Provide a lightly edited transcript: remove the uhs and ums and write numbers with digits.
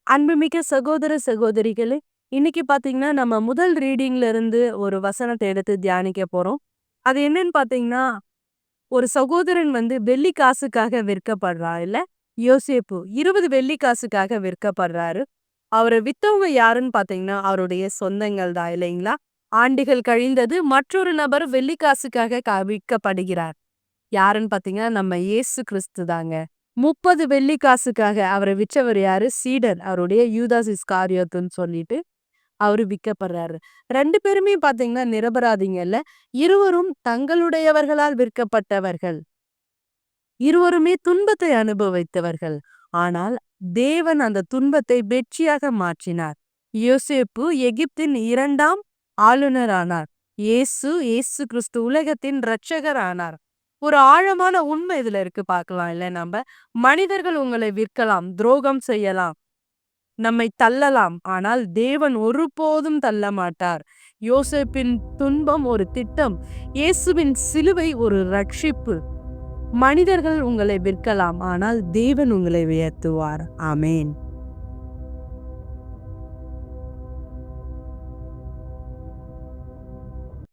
அன்புமிக்க சகோதர சகோதரிகளே, இன்னைக்கு பாத்தீங்கன்னா, நம்ம முதல் ரீடிங்ல இருந்து ஒரு வசனத்த எடுத்து தியானிக்க போறோம். அது என்னன்னு பாத்தீங்கன்னா, ஒரு சகோதரன் வெள்ளி காசுக்காக விற்கப்படுறான் இல்ல? யோசேப்பு 20 வெள்ளி காசுக்காக விற்கப்படுறாரு. அவர வித்தவங்க யாருன்னு பாத்தீங்கன்னா, அவருடைய சொந்தங்கள் தான் இல்லைங்களா? ஆண்டுகள் கழிந்தது மற்றொரு நபர் வெள்ளி காசுக்காக விற்கப்படுகிறார். யாருன்னு பாத்தீங்கன்னா, நம்ம இயேசு கிறிஸ்து தாங்க. 30 வெள்ளி காசுக்காக அவர விற்றவர் யாரு? சீடர். அவருடைய யூதாஸ் இஸ்காரியோத்துன்னு சொல்லிட்டு அவரு விற்கப்படுறாரு. 2 பேருமே பாத்தீங்கன்னா நிரபராதிங்கல்ல. இருவரும் தங்களுடையவர்களால் விற்கப்பட்டவர்கள். இருவருமே துன்பத்தை அனுபவித்தவர்கள். ஆனால் தேவன் அந்த துன்பத்தை வெற்றியாக மாற்றினார். யோசேப்பு எகிப்தின் 2ஆம் ஆளுநர் ஆனார். இயேசு கிறிஸ்து உலகத்தின் இரட்சகர் ஆனார். ஒரு ஆழமான உண்மை இதுல இருக்கு பார்க்கலாம் இல்ல நம்ப. மனிதர்கள் உங்களை விற்கலாம், துரோகம் செய்யலாம், நம்மை தள்ளலாம். ஆனால் தேவன் ஒருபோதும் தள்ள மாட்டார். யோசேப்பின் துன்பம் ஒரு திட்டம். இயேசுவின் சிலுவை ஒரு ரட்சிப்பு. மனிதர்கள் உங்களை விற்கலாம், ஆனால் தேவன் உங்களை உயர்த்துவார். ஆமென்.